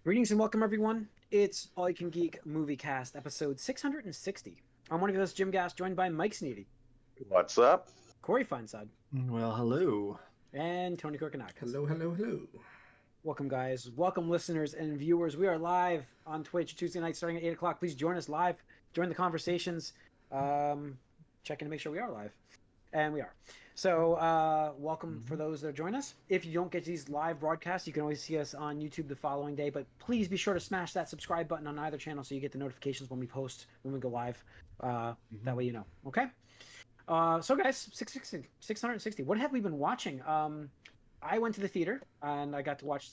Greetings and welcome, everyone. It's All You Can Geek Moviecast, episode 660. I'm one of your hosts, Jim Gass, joined by Mike Sneedy, What's up? Corey Feinsod, Well, hello. and Tony Korkanakis. Hello, hello, hello. Welcome, guys. Welcome, listeners and viewers. We are live on Twitch Tuesday night starting at 8 o'clock. Please join us live. Join the conversations. Checking to make sure we are live. And we are. So welcome for those that join us. If you don't get these live broadcasts, you can always see us on YouTube the following day. But please be sure to smash that subscribe button on either channel so you get the notifications when we post, when we go live. That way you know. Okay? So guys, 660. What have we been watching? I went to the theater and I got to watch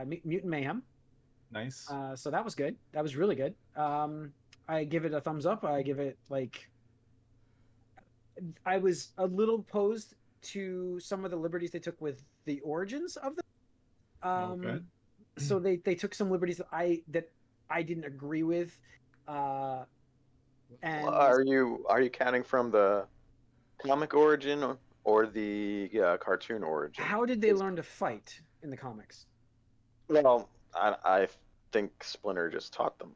Mutant Mayhem. Nice. So that was good. That was really good. I give it a thumbs up. I give it I was a little opposed to some of the liberties they took with the origins of them. Okay. So they took some liberties that I didn't agree with. And Are you counting from the comic origin or the cartoon origin? how did they learn to fight in the comics? Well, I think Splinter just taught them.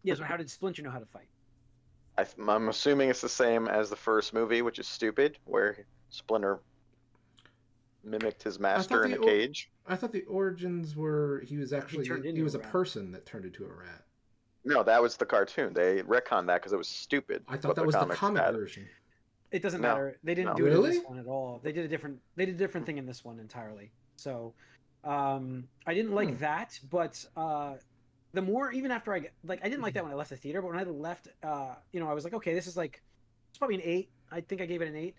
Yes, but how did Splinter know how to fight? I'm assuming it's the same as the first movie, which is stupid, where Splinter mimicked his master in a cage. I thought the origins were he was actually he was a person that turned into a rat. No, that was the cartoon. They retconned that because it was stupid. I thought that was the comic version. It doesn't No. matter. They didn't No. do it in Really? this one at all. They did a different thing in this one entirely. So I didn't like that, but the more, even after I didn't like that when I left the theater, but when I left, I was like, okay, this is it's probably an 8. I think I gave it an 8.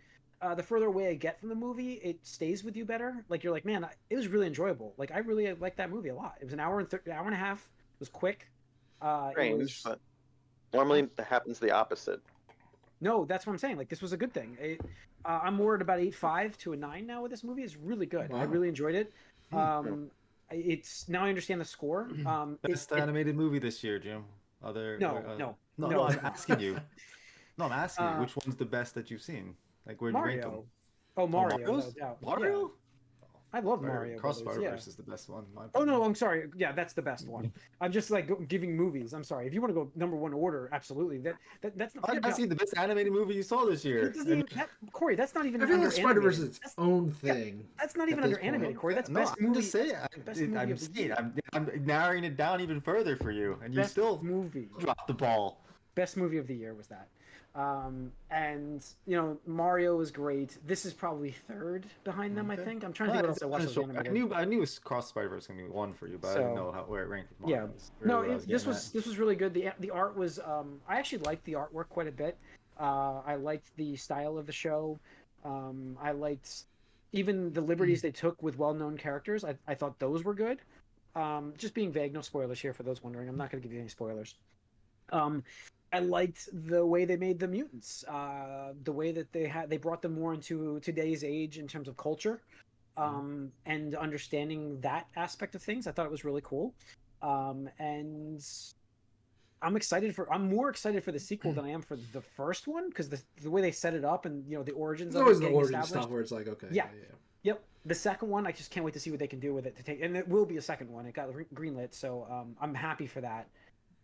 The further away I get from the movie, it stays with you better. Like, you're like, man, it was really enjoyable. Like, I really liked that movie a lot. It was an hour and a half. It was quick. Strange, but normally that happens the opposite. No, that's what I'm saying. Like, this was a good thing. I'm more at about 8.5 to a 9 now with this movie. It's really good. Wow. I really enjoyed it. It's now I understand the score. Best animated movie this year, Jim. No. I'm asking you. No, I'm asking you. Which one's the best that you've seen? Like, where do you rank them? Mario. Oh, Mario. Mario's? No doubt. Mario? Yeah. I love Mario. Cross Brothers, Spider-Verse is the best one. in my Oh opinion. no, I'm sorry. Yeah, that's the best one. I'm just giving movies. I'm sorry. If you want to go number one order, absolutely. That's not. I'm asking the best animated movie you saw this year. Corey, that's not even. I feel under like Spider-Verse is animated. its own thing. That's not even at this under animated, point. Corey. That's No, best I'm movie. just saying. Best movie I'm of the saying. year. I'm narrowing it down even further for you, and you Best still movie. dropped the ball. Best movie of the year was that. And Mario was great. This is probably third behind them. I think. I'm trying to think what else I watched. I knew Cross Spider-Verse was gonna be one for you, but I didn't know where it ranked with Yeah. Mario's. No, this was really good. The art was I actually liked the artwork quite a bit. I liked the style of the show. I liked even the liberties they took with well-known characters. I thought those were good. Just being vague, no spoilers here for those wondering. I'm not going to give you any spoilers. I liked the way they made the mutants, the way that they brought them more into today's age in terms of culture, and understanding that aspect of things. I thought it was really cool, and I'm more excited for the sequel than I am for the first one, because the way they set it up and the origins There's of always it the getting origin established. stuff where it's like, okay, Yeah. Yep. The second one, I just can't wait to see what they can do with it and it will be a second one. It got greenlit, so I'm happy for that.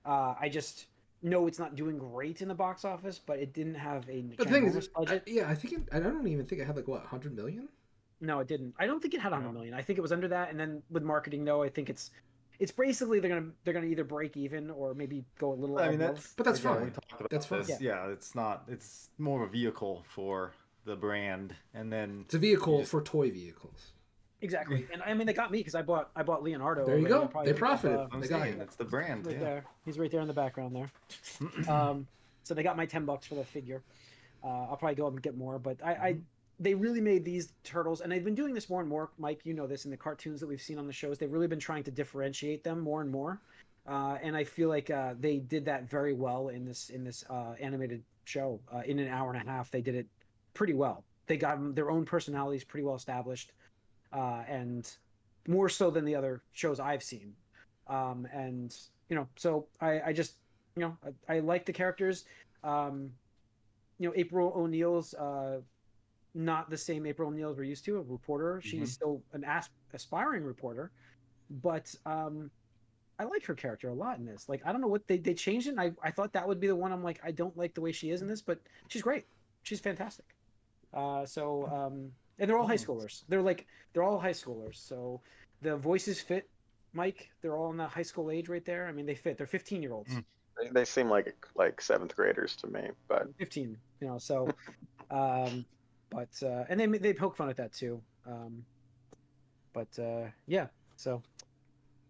I just know it's not doing great in the box office, but it didn't have a The thing is, ginormous budget. I don't even think it had 100 million. No, it didn't. I don't think it had 100 million. I think it was under that, and then with marketing, though, I think it's basically they're gonna either break even or maybe go a little. I mean, above. But that's again, fine. we talked about That's fine. this. Yeah, it's not. It's more of a vehicle for the brand, and then It's a vehicle for toy vehicles. Exactly, and I mean they got me because I bought Leonardo. There you already. go. I'll probably They pick up, profited. I'm They got saying you. it's the brand. right Yeah. there. He's right there in the background there. So they got my $10 for the figure. I'll probably go up and get more, but they really made these turtles, and they've been doing this more and more. Mike, you know this in the cartoons that we've seen on the shows. They've really been trying to differentiate them more and more, and I feel like they did that very well in this animated show. In an hour and a half, they did it pretty well. They got their own personalities pretty well established, and more so than the other shows I've seen. And so I just I like the characters. April O'Neil's not the same April O'Neil we're used to, a reporter. She's still an aspiring reporter, but I like her character a lot in this. Like, I don't know what they changed it. And I thought that would be the one. I'm like, I don't like the way she is in this, but she's great. She's fantastic. And they're all high schoolers. They're all high schoolers. So the voices fit, Mike. They're all in the high school age right there. I mean, they fit. They're 15-year-olds. They seem like 7th graders to me, but 15. So, and they poke fun at that too. Yeah. So.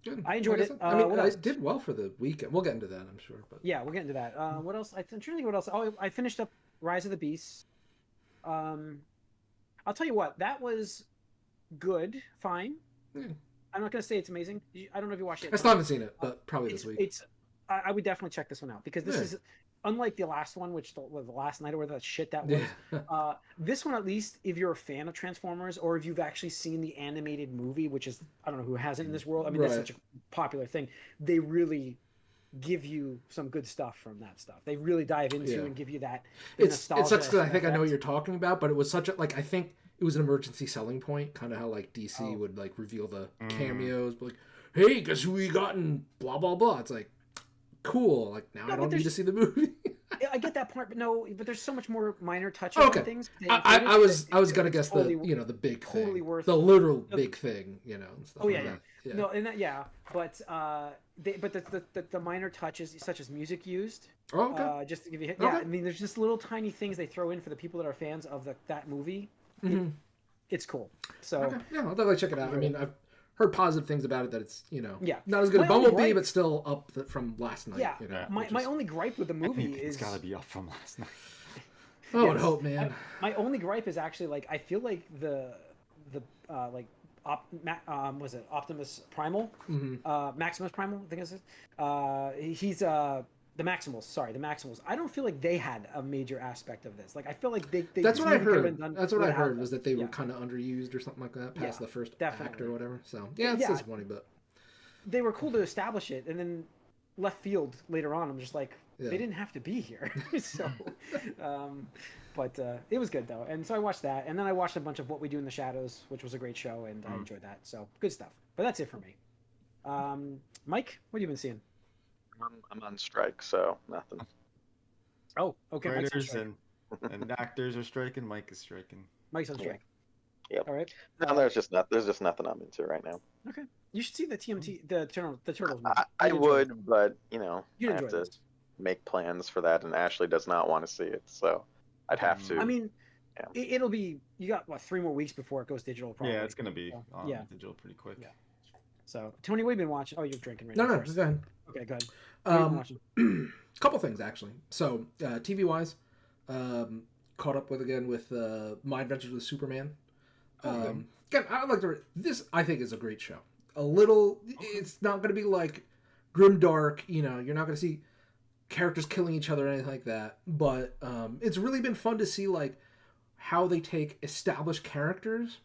Good. I enjoyed it. I mean, I did well for the weekend. We'll get into that, I'm sure. But yeah, we'll get into that. What else? I'm trying to think what else. Oh, I finished up Rise of the Beasts. I'll tell you what, that was good, fine. I'm not gonna say it's amazing. I don't know if you watched it. I still haven't seen it, but probably this week. I would definitely check this one out because this is unlike the last one, which was the last night or whatever that shit that was. This one, at least, if you're a fan of Transformers or if you've actually seen the animated movie, which is, I don't know who hasn't in this world. I mean, that's such a popular thing. They really give you some good stuff from that stuff. They really dive into and give you that. It sucks because I think I know what you're talking about, but it was such a, like, I think it was an emergency selling point, kind of how like DC would like reveal the cameos, like, hey, guess who we got in blah blah blah. It's like, cool. Like, now I don't need to see the movie. I get that part, but there's so much more minor touches and things. I was gonna guess totally, the big totally thing, worth the literal big thing, and stuff. Yeah. No, and but the minor touches, such as music used. Oh, okay. Just to give you a hint. Yeah, I mean, there's just little tiny things they throw in for the people that are fans of that movie. Mm-hmm. It's cool. So I'll definitely check it out. I mean, I've heard positive things about it, that it's not as good as my Bumblebee, but still up from last night. Yeah, my only gripe with the movie is it's got to be up from last night. I would hope, man. My only gripe is actually, like, I feel like the was it Optimus Primal, Maximus Primal, I think it's he's the Maximals. Sorry, the Maximals. I don't feel like they had a major aspect of this. Like, I feel like they that's what I heard. That's what I heard was that they were kind of underused or something like that past the first act or whatever. So it's disappointing, but they were cool to establish it, and then left field later on. I'm just like, they didn't have to be here. So, but it was good though, and so I watched that, and then I watched a bunch of What We Do in the Shadows, which was a great show, and I enjoyed that. So good stuff. But that's it for me. Mike, what have you been seeing? I'm on strike, so nothing. Oh, okay. Writers and actors are striking. Mike is striking. Mike's on strike. Yep. All right. No, there's just nothing I'm into right now. Okay. You should see the the Turtles movie. I would, but I have to this. make plans for that, and Ashley does not want to see it, so I'd have to. I mean, it'll be. You got 3 more weeks before it goes digital. Probably. Yeah, it's gonna be digital pretty quick. Yeah. So, Tony, what have you been watching? Oh, you're drinking right now. No, go ahead. Okay, go ahead. Couple things actually. So, TV wise, caught up with My Adventures with Superman. Again, I like this. I think is a great show. It's not going to be like grimdark. You're not going to see characters killing each other or anything like that. But it's really been fun to see like how they take established characters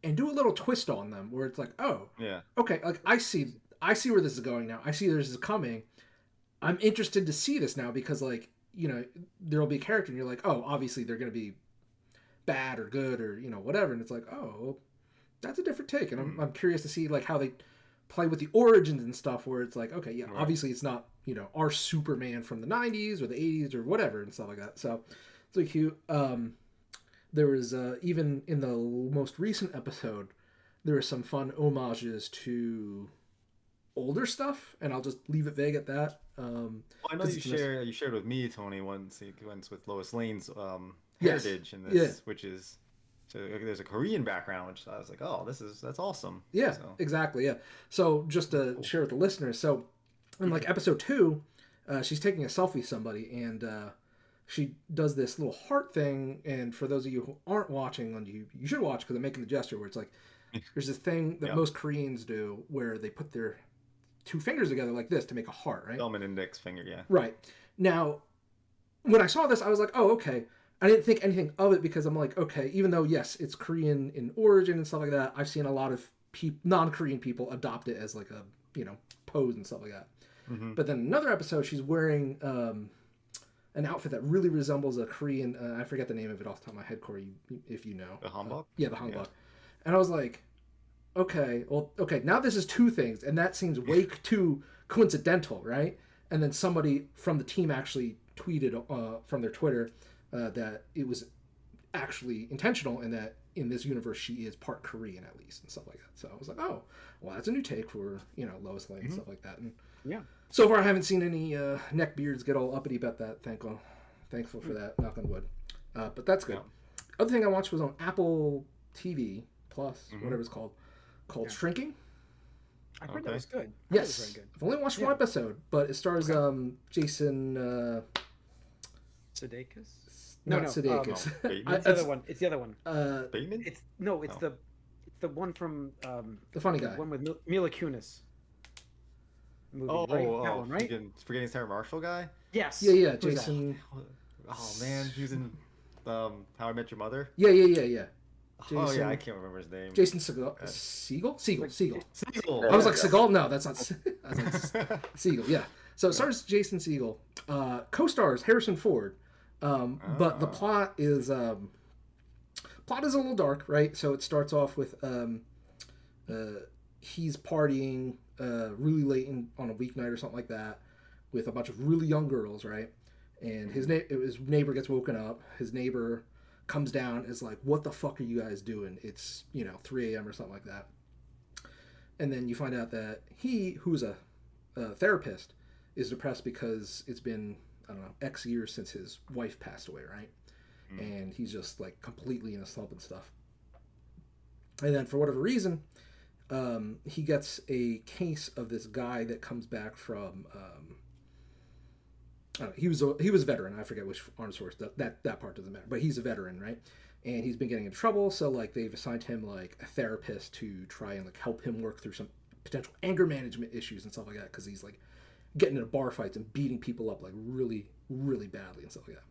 and do a little twist on them, where it's like, oh, yeah, okay, like I see where this is going now. I see this is coming. I'm interested to see this now because, like, there'll be a character and you're like, oh, obviously they're going to be bad or good or, whatever. And it's like, oh, that's a different take. And I'm curious to see, like, how they play with the origins and stuff where it's like, okay, obviously it's not, our Superman from the 90s or the 80s or whatever and stuff like that. So it's like cute. There was, even in the most recent episode, there were some fun homages to older stuff, and I'll just leave it vague at that. I know you shared with me, Tony, one sequence with Lois Lane's heritage in this, which is there's a Korean background, which I was like, oh, that's awesome. Yeah, exactly. Yeah. So just to share with the listeners, so in like episode 2, she's taking a selfie with somebody, and she does this little heart thing. And for those of you who aren't watching, and you should watch because I'm making the gesture where it's like there's this thing that most Koreans do where they put their 2 fingers together like this to make a heart, right? Thumb and index finger, yeah. Right. Now, when I saw this, I was like, oh, okay. I didn't think anything of it because I'm like, okay, even though, yes, it's Korean in origin and stuff like that, I've seen a lot of non-Korean people adopt it as like a, pose and stuff like that. Mm-hmm. But then another episode, she's wearing an outfit that really resembles a Korean, I forget the name of it off the top of my head, Corey, if you know. The hanbok? Yeah, the hanbok. Yeah. And I was like, okay, now this is 2 things, and that seems way too coincidental, right? And then somebody from the team actually tweeted from their Twitter that it was actually intentional, and that in this universe she is part Korean at least and stuff like that. So I was like, oh, well, that's a new take for Lois Lane and stuff like that. And so far I haven't seen any neckbeards get all uppity about that. Thankful for that. Knock on wood. But that's good. Other thing I watched was on Apple TV Plus, whatever it's called Shrinking. I heard that was good. Yes, was very good. I've only watched one episode, but it stars Jason Sudeikis. Not Sudeikis. It's the other one. It's the other one. Bateman? It's the one from the funny guy. The one with Mila Kunis. Movie, that one, right? Forgetting Sarah Marshall guy? Yes. Yeah, Jason. Oh man, he was in How I Met Your Mother? Yeah. Jason, I can't remember his name. Jason Segel. Segel. I was like Segel. No, that's not. Segel. Yeah. So it stars Jason Segel. Co-stars Harrison Ford. But the plot is a little dark, right? So it starts off with he's partying really late on a weeknight or something like that with a bunch of really young girls, right? And his neighbor gets woken up. His neighbor comes down and is like, what the fuck are you guys doing? It's 3 a.m. or something like that. And then you find out that he, who's a therapist, is depressed because it's been, I don't know, X years since his wife passed away, right? And he's just like completely in a slump and stuff. And then for whatever reason, he gets a case of this guy that comes back from he was a veteran. I forget which armed force. That part doesn't matter. But he's a veteran, right? And he's been getting in trouble. So like they've assigned him like a therapist to try and like help him work through some potential anger management issues and stuff like that. Because he's like getting into bar fights and beating people up like really, really badly and stuff like that.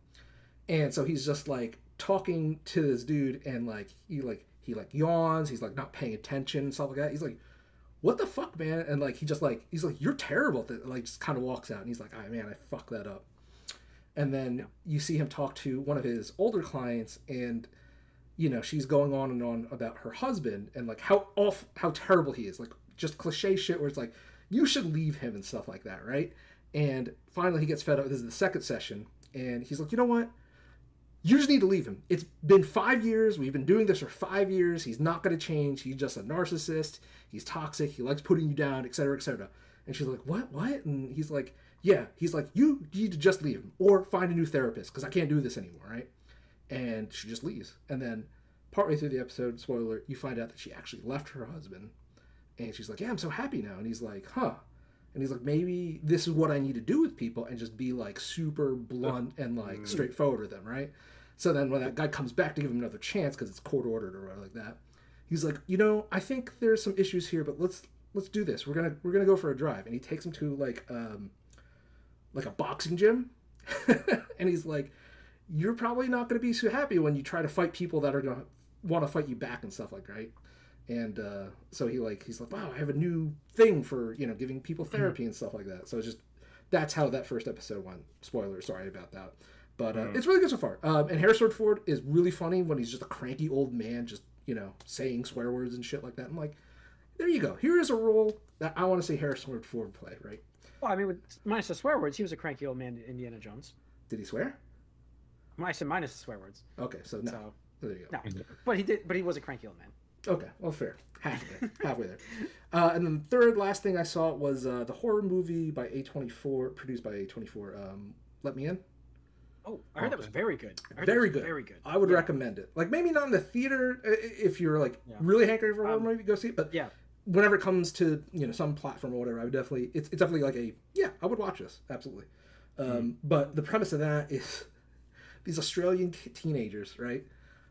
And so he's just like talking to this dude, and like he yawns. He's like not paying attention and stuff like that. He's like, what the fuck, man? And like he's like, you're terrible. Like just kind of walks out, and he's like, oh man, I fucked that up. And then you see him talk to one of his older clients, and she's going on and on about her husband and like how terrible he is, like just cliche shit where it's like you should leave him and stuff like that, right? And finally he gets fed up. This is the second session, and he's like, you know what? You just need to leave him. It's been 5 years. We've been doing this for 5 years. He's not going to change. He's just a narcissist. He's toxic. He likes putting you down, et cetera, et cetera. And she's like, what? And he's like, yeah. He's like, you need to just leave him or find a new therapist because I can't do this anymore, right? And she just leaves. And then partway through the episode, spoiler alert, you find out that she actually left her husband. And she's like, yeah, I'm so happy now. And he's like, huh. And he's like, maybe this is what I need to do with people and just be like super blunt and like straightforward with them, right? So then when that guy comes back to give him another chance because it's court ordered or whatever like that, he's like, I think there's some issues here, but let's do this. We're gonna go for a drive. And he takes him to like a boxing gym, and he's like, you're probably not gonna be so happy when you try to fight people that are gonna want to fight you back and stuff like that, right? And so he's like, wow, I have a new thing for giving people therapy and stuff like that. So it's just that's how that first episode went. Spoiler, sorry about that. But it's really good so far. And Harrison Ford is really funny when he's just a cranky old man, just, saying swear words and shit like that. I'm like, there you go. Here is a role that I want to see Harrison Ford play, right? Well, I mean, minus the swear words, he was a cranky old man in Indiana Jones. Did he swear? I said minus the swear words. Okay, so no. So there you go. No, but he was a cranky old man. Okay, well, fair. Halfway there. And then the third last thing I saw was the horror movie by A24, produced by A24, Let Me In. Oh, I heard that was very good. Very good. I would recommend it. Like maybe not in the theater if you're like really hankering for a horror movie, go see it. But whenever it comes to some platform or whatever, I would definitely it's definitely like I would watch this absolutely. But the premise of that is these Australian teenagers, right?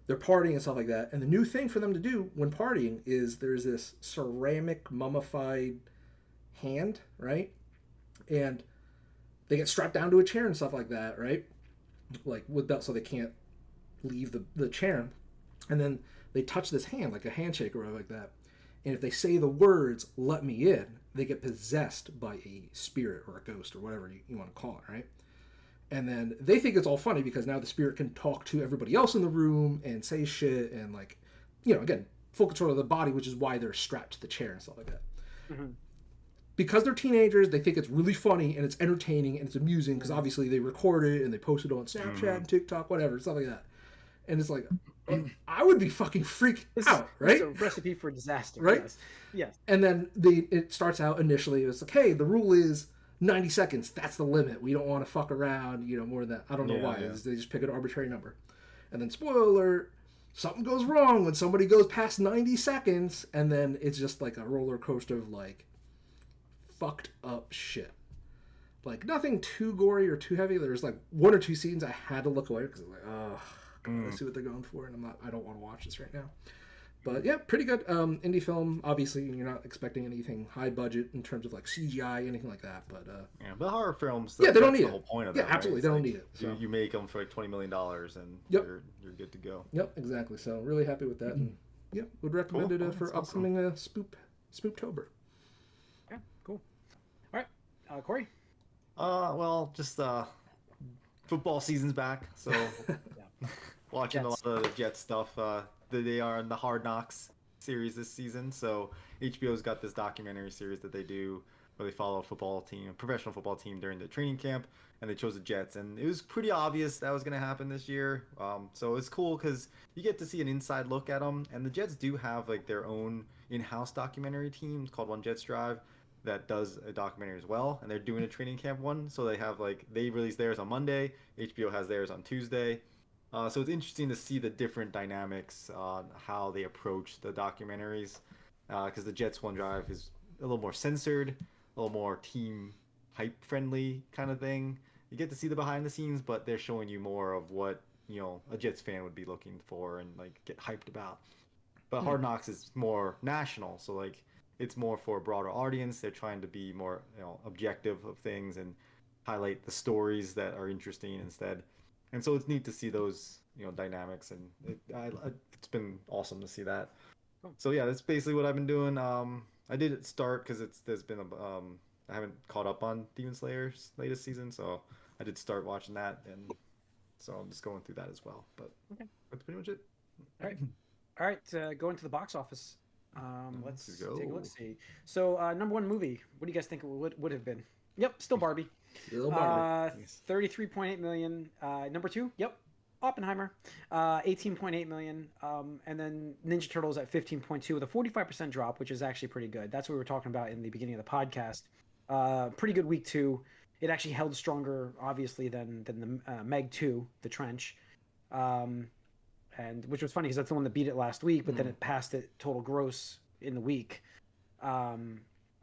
They're partying and stuff like that, and the new thing for them to do when partying is there's this ceramic mummified hand, right? And they get strapped down to a chair and stuff like that, right? Like with belt, so they can't leave the chair, and then they touch this hand like a handshake or whatever like that, and if they say the words "let me in," they get possessed by a spirit or a ghost or whatever you want to call it, right? And then they think it's all funny because now the spirit can talk to everybody else in the room and say shit and like again, full control of the body, which is why they're strapped to the chair and stuff like that. because they're teenagers, they think it's really funny and it's entertaining and it's amusing because obviously they record it and they post it on Snapchat and TikTok, whatever, stuff like that. And it's like, I would be fucking freaked out, right? It's a recipe for disaster, right? Yes. And then it starts out initially, it's like, hey, the rule is 90 seconds. That's the limit. We don't want to fuck around, more than that. I don't know why. They just pick an arbitrary number. And then, spoiler alert, something goes wrong when somebody goes past 90 seconds, and then it's just like a roller coaster of like fucked up shit. Like nothing too gory or too heavy. There's like one or two scenes I had to look away because I'm like, oh, I see what they're going for, and I don't want to watch this right now. But yeah, pretty good indie film. Obviously, you're not expecting anything high budget in terms of like CGI, anything like that. But but horror films, they don't need the whole point of that. Yeah, absolutely, right? they don't need it. So. You make them for like $20 million, and you're good to go. Yep, exactly. So really happy with that, and would recommend it for upcoming Spooptober. Yeah, cool. All right, Corey. Well, just football season's back, so watching Jets. A lot of the Jets stuff. They are in the Hard Knocks series this season, so HBO's got this documentary series that they do where they follow a professional football team during the training camp, and they chose the Jets, and it was pretty obvious that was going to happen this year. So it's cool because you get to see an inside look at them, and the Jets do have like their own in-house documentary team called One Jets Drive that does a documentary as well, and they're doing a training camp one. So they have they release theirs on Monday, HBO has theirs on Tuesday. So it's interesting to see the different dynamics on how they approach the documentaries, because the Jets One Drive is a little more censored, a little more team hype friendly kind of thing. You get to see the behind the scenes, but they're showing you more of what a Jets fan would be looking for and like get hyped about. But Hard Knocks is more national, so like it's more for a broader audience. They're trying to be more objective of things and highlight the stories that are interesting instead. And so it's neat to see those, dynamics, and it's been awesome to see that. So yeah, that's basically what I've been doing. I did start because there's been I haven't caught up on Demon Slayer's latest season, so I did start watching that, and so I'm just going through that as well. But that's pretty much it. All right. Going to the box office. Let's take a look. See. So number one movie. What do you guys think it would have been? Yep, still Barbie. 33.8 million. Number two, Oppenheimer, 18.8 million. And then Ninja Turtles at 15.2 with a 45% drop, which is actually pretty good. That's what we were talking about in the beginning of the podcast. Pretty good week 2. It actually held stronger, obviously, than the Meg 2, The Trench. And which was funny because that's the one that beat it last week, but then it passed it total gross in the week.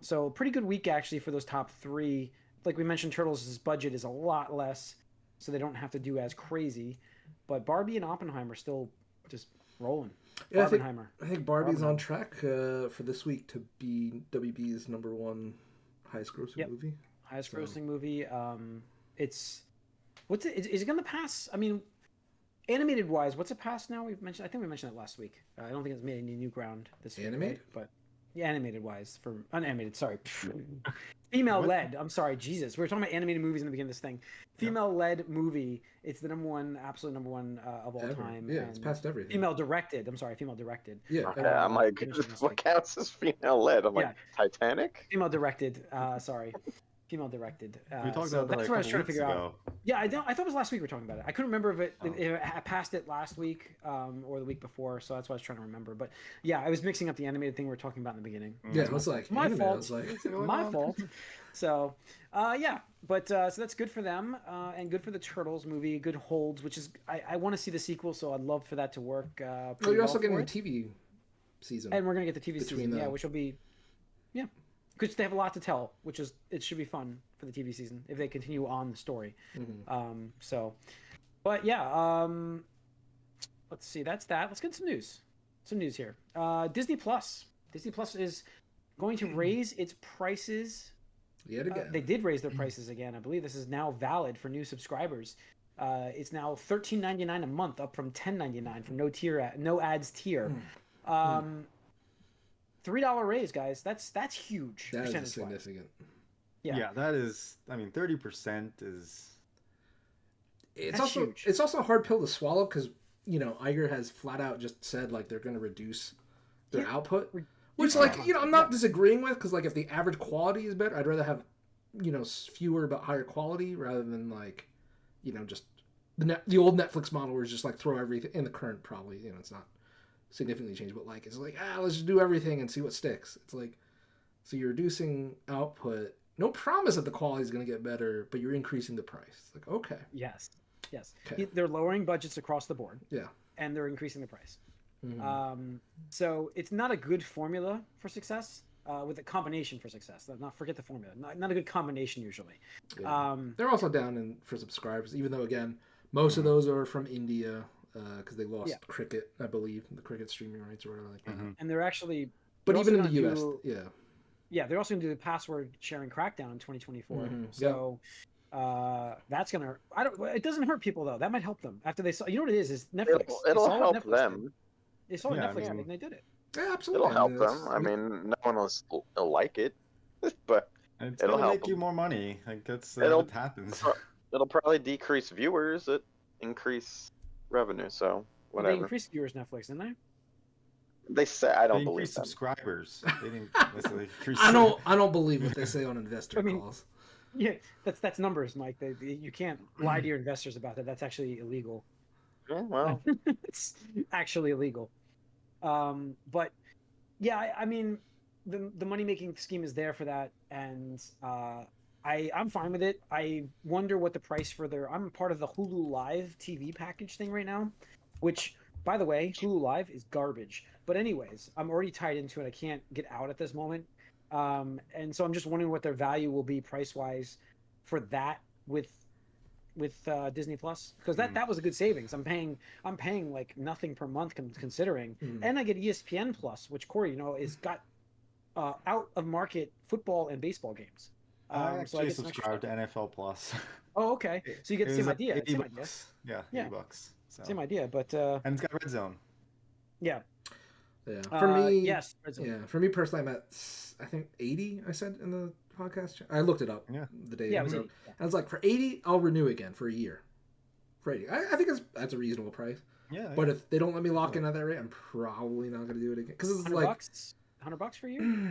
So pretty good week actually for those top 3. Like we mentioned, Turtles' budget is a lot less, so they don't have to do as crazy. But Barbie and Oppenheimer still just rolling. Yeah, I think Barbie's on track for this week to be WB's number 1 highest grossing movie. Highest grossing movie. Is it going to pass? I mean, animated wise, what's it past now? I think we mentioned it last week. I don't think it's made any new ground this week. Animated, but animated wise for unanimated. Sorry. Female led. I'm sorry, Jesus. We were talking about animated movies in the beginning of this thing. Female led movie. It's the absolute number one of all time. Yeah, it's past everything. Female directed. I'm sorry, female directed. Yeah, I'm like, what counts as female led? I'm like, Titanic. Female directed. Sorry. Female directed. We talked about that that's what I was trying to figure out. Yeah, I thought it was last week we were talking about it. I couldn't remember if it passed it last week or the week before, so that's what I was trying to remember. But yeah, I was mixing up the animated thing we were talking about in the beginning. Yeah, it was like my fault. My fault. So but so that's good for them and good for the Turtles movie. Good holds, which is I want to see the sequel, so I'd love for that to work. Well, you're also getting a TV season, and we're gonna get the TV season, which will be because they have a lot to tell, it should be fun for the TV season if they continue on the story. But yeah, let's see. That's that. Let's get some news. Some news here. Disney Plus. Disney Plus is going to raise its prices. Yet again. They did raise their prices again. I believe this is now valid for new subscribers. It's now $13.99 a month, up from $10.99 from no ads tier. $3 raise, guys. That's huge. That is significant. Yeah, that is. I mean, 30% is. It's also huge. It's also a hard pill to swallow because Iger has flat out just said like they're going to reduce their output, Which, like, you know, I'm not disagreeing with, because, like, if the average quality is better, I'd rather have, you know, fewer but higher quality rather than, like, you know, just the old Netflix model where it's just, like, throw everything in the current, probably, you know, it's not significantly changed, but, like, it's like, let's just do everything and see what sticks. It's like, so you're reducing output. No promise that the quality is going to get better, but you're increasing the price. It's like, okay. Yes. Okay. They're lowering budgets across the board. Yeah. And they're increasing the price. Mm-hmm. So it's not a good formula for success. With a combination for success. Not forget the formula. Not a good combination usually. Yeah. They're also down for subscribers, even though, again, most of those are from India because they lost cricket, I believe, the cricket streaming rights or whatever like that. And they're actually... But even in the US, Yeah, they're also going to do the password sharing crackdown in 2024. So that's going to... It doesn't hurt people, though. That might help them. After they saw... You know what it is Netflix. It'll help them. They saw what Netflix did, and they did it. Yeah, absolutely. It'll help them. I mean, no one will like it, but it's it'll gonna help make you more money. Like that's what happens. It'll probably decrease viewers. It increase revenue. So whatever. They increased viewers Netflix, didn't they? They say I don't They believe increased them. subscribers. They didn't necessarily increase. I don't believe what they say on investor calls. Yeah, that's numbers, Mike. You can't lie to your investors about that. That's actually illegal. Yeah, well, it's actually illegal. But yeah, I mean, the money making scheme is there for that, and I'm fine with it. I wonder what the price for I'm part of the Hulu Live TV package thing right now, which, by the way, Hulu Live is garbage. But anyways, I'm already tied into it. I can't get out at this moment, and so I'm just wondering what their value will be price wise for that with Disney Plus, because that was a good savings. I'm paying like nothing per month considering, and I get ESPN Plus, which Corey, you know, is got out of market football and baseball games. I actually subscribed to NFL Plus. Oh, okay. So you get the same idea. Like same idea. Yeah, $80. So. Same idea, but and it's got Red Zone. Yeah. Yeah. For me, yes. Red Zone. Yeah. For me personally, I'm at I think 80. I said in the podcast. I looked it up. Yeah. The day. Yeah. It was 80. I was like, for 80, I'll renew again for a year. For 80, I think that's a reasonable price. Yeah. But if they don't let me lock in at that rate, I'm probably not going to do it again because it's like $100 for you.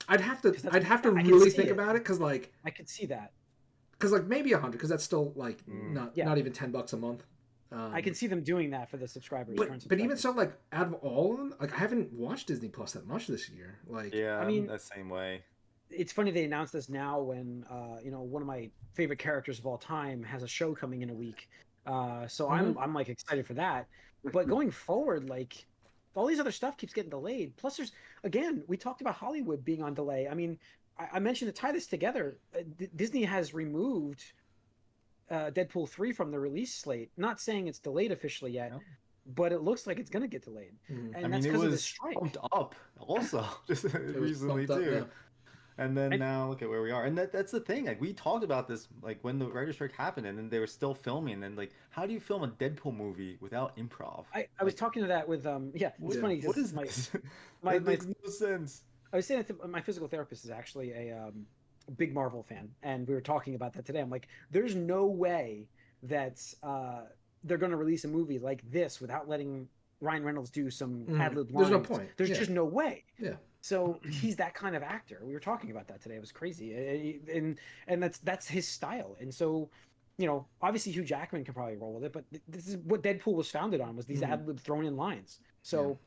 I'd have to really think about it because like I could see that. Because like maybe 100 because that's still like not even $10 a month. I can see them doing that for the subscribers. But even so, like out of all of them, like I haven't watched Disney Plus that much this year. Like I mean, the same way. It's funny they announced this now when you know, one of my favorite characters of all time has a show coming in a week. So I'm like excited for that. But going forward, like all these other stuff keeps getting delayed. Plus, we talked about Hollywood being on delay. I mean, I mentioned to tie this together. Disney has removed Deadpool 3 from the release slate. Not saying it's delayed officially yet, but it looks like it's going to get delayed. And that's because of the strike. Bumped up also just recently too. Yeah. And then now look at where we are. And that's the thing. Like we talked about this like when the writer's strike happened and then they were still filming. And like, how do you film a Deadpool movie without improv? I was talking to that with it's funny. What is this? That makes no sense. I was saying that my physical therapist is actually a big Marvel fan, and we were talking about that today. I'm like, there's no way that they're going to release a movie like this without letting Ryan Reynolds do some ad-lib lines. There's no point. There's just no way. Yeah. So he's that kind of actor. We were talking about that today. It was crazy, and that's his style. And so, you know, obviously Hugh Jackman can probably roll with it, but this is what Deadpool was founded on, was these ad-lib thrown in lines. So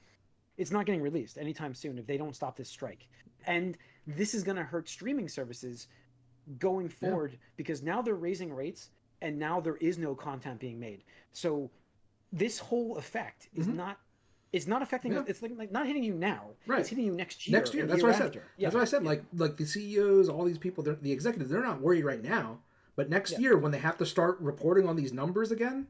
it's not getting released anytime soon if they don't stop this strike. And this is going to hurt streaming services going forward because now they're raising rates and now there is no content being made. So this whole effect is not. It's not affecting. It's like not hitting you now. Right. It's hitting you next year. Next year. That's what I said. That's what I said. Like the CEOs, all these people, the executives, they're not worried right now. But next year, when they have to start reporting on these numbers again,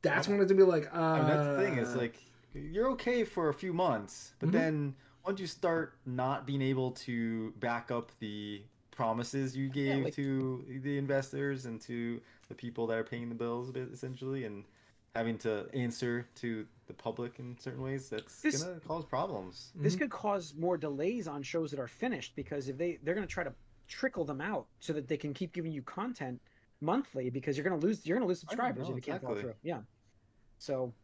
that's when it's gonna be like. And that's the thing. It's like you're okay for a few months, but then once you start not being able to back up the promises you gave to the investors and to the people that are paying the bills, essentially, and having to answer to the public in certain ways, that's gonna cause problems. This could cause more delays on shows that are finished because if they're gonna try to trickle them out so that they can keep giving you content monthly because you're gonna lose subscribers if you can't follow through. Yeah. So,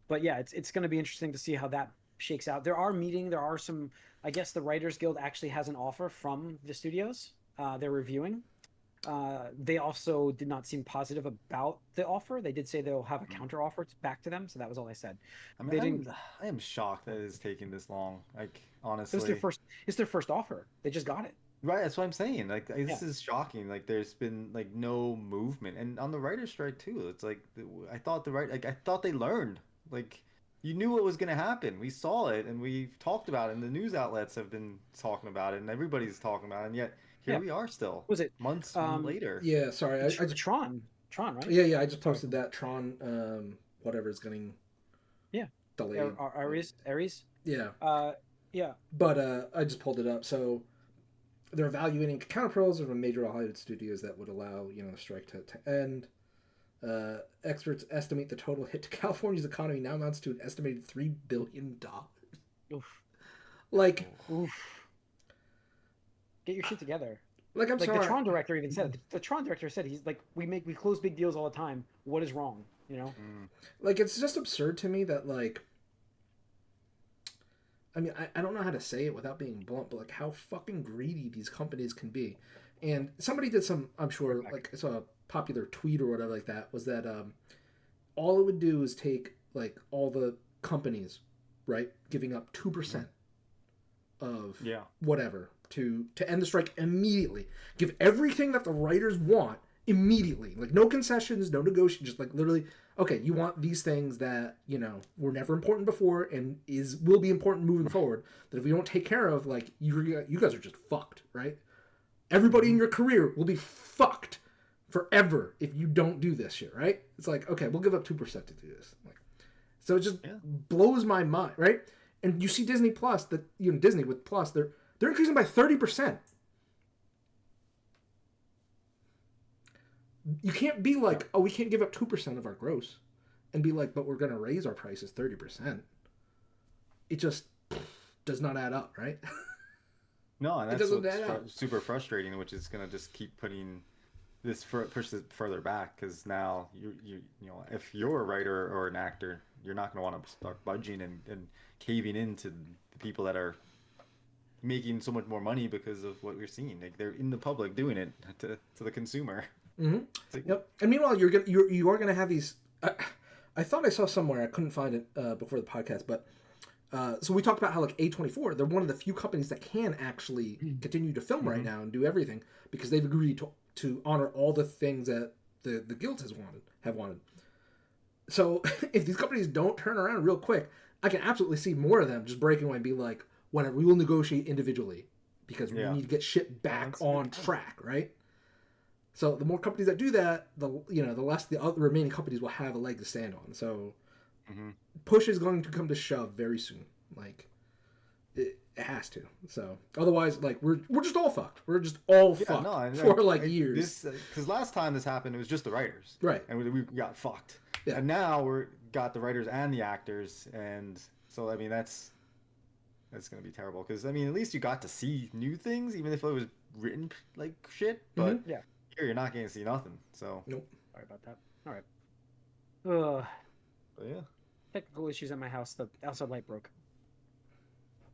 but yeah, it's gonna be interesting to see how that shakes out. There are some. I guess the Writers Guild actually has an offer from the studios. They're reviewing. They also did not seem positive about the offer. They did say they'll have a counter offer back to them. So that was all they said. I mean, I am shocked that it's taking this long. Like, honestly, it's their first offer. They just got it. Right, that's what I'm saying. Like, this is shocking. Like, there's been like no movement, and on the writer's strike too. It's like I thought I thought they learned. Like, you knew what was going to happen. We saw it, and we've talked about it, and the news outlets have been talking about it, and everybody's talking about it, and yet here we are still. Was it months later? Yeah, sorry. Tron, right? Yeah. I just posted that Tron, whatever is getting. Yeah. Delayed. Ares. Yeah. Yeah. But I just pulled it up. So they're evaluating counterproposals from major Hollywood studios that would allow the strike to end. Experts estimate the total hit to California's economy now amounts to an estimated $3 billion. Oof. Like, oof. Get your shit together. Like, I'm sorry. The Tron director even said it. The Tron director said, he's like, we close big deals all the time. What is wrong? Like, it's just absurd to me that, like, I mean, I don't know how to say it without being blunt, but like how fucking greedy these companies can be. And somebody did some, I'm sure, like I saw a popular tweet or whatever like that, was that all it would do is take like all the companies, right, giving up 2% of whatever to end the strike immediately. Give everything that the writers want immediately. Like no concessions, no negotiation, just like literally, okay, you want these things that, were never important before and will be important moving forward, that if we don't take care of, like, you guys are just fucked, right? Everybody in your career will be fucked forever if you don't do this shit, right? It's like, okay, we'll give up 2% to do this. Like, so it just blows my mind, right? And you see Disney Plus, that Disney with Plus, they're increasing by 30%. You can't be like, oh, we can't give up 2% of our gross and be like, but we're going to raise our prices 30%. It just does not add up, right? No, and that's what's super frustrating, which is going to just keep putting this push it further back, because now if you're a writer or an actor, you're not going to want to start budging and caving into the people that are making so much more money because of what we're seeing. Like, they're in the public doing it to the consumer. Mm-hmm. Like, yep. And meanwhile, you are gonna have these. I thought I saw somewhere, I couldn't find it before the podcast, but so we talked about how like A24, they're one of the few companies that can actually continue to film right now and do everything because they've agreed to honor all the things that the guilds have wanted. So if these companies don't turn around real quick, I can absolutely see more of them just breaking away and be like, whatever, we will negotiate individually because we need to get shit back on track, right? So the more companies that do that, the less the other remaining companies will have a leg to stand on. So push is going to come to shove very soon. Like it has to. So otherwise, like we're just all fucked. We're just all fucked for like years. Because last time this happened, it was just the writers, right? And we got fucked. Yeah. And now we're got the writers and the actors, and so I mean that's gonna be terrible. Because I mean at least you got to see new things, even if it was written like shit. But here you're not going to see nothing. So nope. Sorry about that. All right. But yeah. Technical issues at my house. The outside light broke.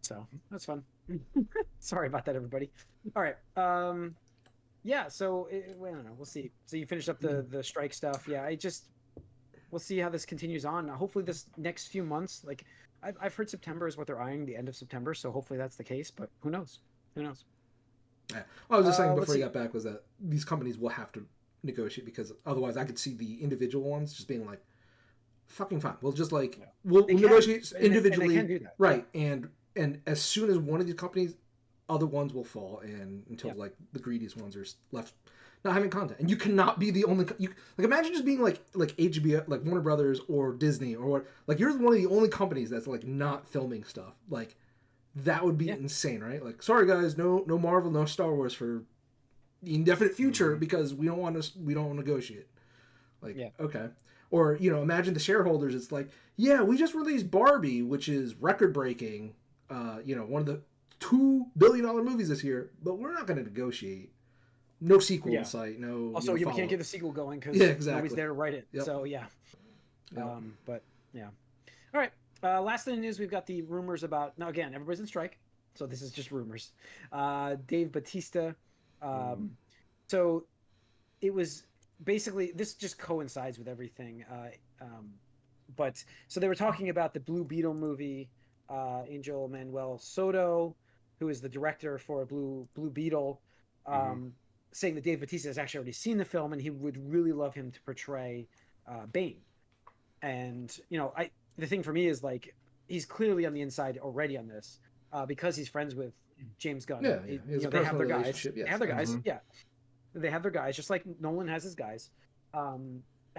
So that's fun. Sorry about that, everybody. All right. Yeah. So I don't know. We'll see. So you finished up the strike stuff. Yeah. We'll see how this continues on. Hopefully, this next few months, like I've heard September is what they're eyeing, the end of September. So hopefully that's the case. But who knows? Who knows? Yeah. I was just saying before you got back was that these companies will have to negotiate because otherwise I could see the individual ones just being like, fucking fine. We'll just like, we'll negotiate individually. And they can do that. Right. And as soon as one of these companies, other ones will fall until like the greediest ones are left not having content. And you cannot be the only, like imagine just being like HBO, like Warner Brothers or Disney or what, like you're one of the only companies that's like not filming stuff. Like, that would be insane, right? Like, sorry guys, no Marvel, no Star Wars for the indefinite future because we don't want to negotiate. Like, okay. Or, imagine the shareholders, it's like, yeah, we just released Barbie, which is record breaking, one of the $2 billion movies this year, but we're not going to negotiate. No sequel in sight, no. Also, we can't get the sequel going because exactly. nobody's there to write it. Yep. So, but, yeah. All right. Last thing in the news, we've got the rumors about. Now, again, everybody's in strike, so this is just rumors. Dave Bautista. So it was basically this just coincides with everything. But so they were talking about the Blue Beetle movie. Angel Manuel Soto, who is the director for Blue Beetle, saying that Dave Bautista has actually already seen the film and he would really love him to portray Bane. And the thing for me is like he's clearly on the inside already on this because he's friends with James Gunn. Yeah, they have their guys. Yes. They have their guys. Yeah, they have their guys, just like Nolan has his guys.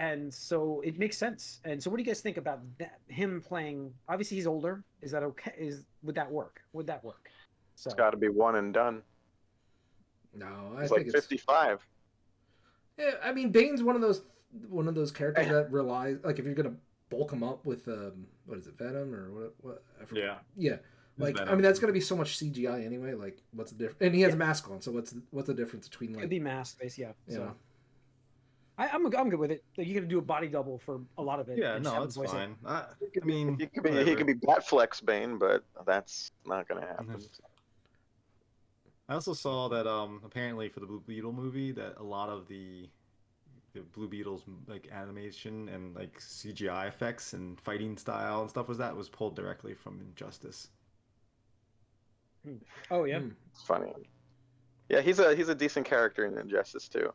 And so it makes sense. And so, what do you guys think about that? Him playing? Obviously, he's older. Is that okay? Would that work? Would that work? So It's got to be one and done. No, He's like 55. Yeah, I mean, Bane's one of those characters that relies, like, if you're gonna bulk him up with what is it, Venom or what? Yeah. Like, Venom. I mean, that's gonna be so much CGI anyway. Like, what's the difference? And he has a mask on, so what's the difference between like? It'd be mask based, yeah. So. Yeah. I'm good with it. Like, you got to do a body double for a lot of it. Yeah, no, it's fine. I mean, he could be Batflex Bane, but that's not gonna happen. I also saw that apparently for the Blue Beetle movie that a lot of the Blue Beetle's like animation and like CGI effects and fighting style and stuff was pulled directly from Injustice. Oh yeah, it's funny. Yeah, he's a decent character in Injustice too.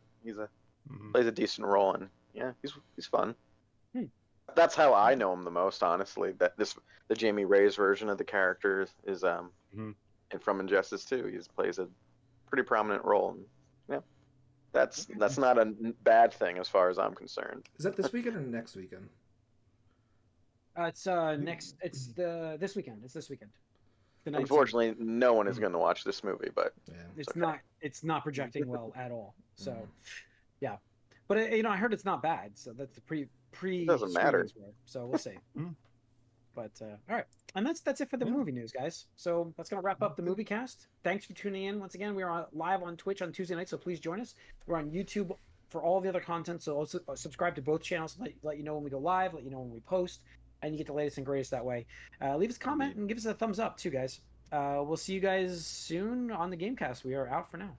Plays a decent role, and yeah, he's fun. That's how I know him the most, honestly. The Jamie Ray's version of the character is and from Injustice too. He plays a pretty prominent role. And, yeah, that's not a bad thing as far as I'm concerned. Is that this weekend or next weekend? It's next. It's this weekend. It's this weekend. Unfortunately, no one is going to watch this movie, but it's not projecting well at all. So. Yeah, but I heard it's not bad, so that's the pre. It doesn't matter. So we'll see. But all right, and that's it for the movie news, guys. So that's gonna wrap up the Moviecast. Thanks for tuning in once again. We are live on Twitch on Tuesday night, so please join us. We're on YouTube for all the other content, so also subscribe to both channels. Let you know when we go live, let you know when we post, and you get the latest and greatest that way. Leave us a comment and give us a thumbs up too, guys. We'll see you guys soon on the Gamecast. We are out for now.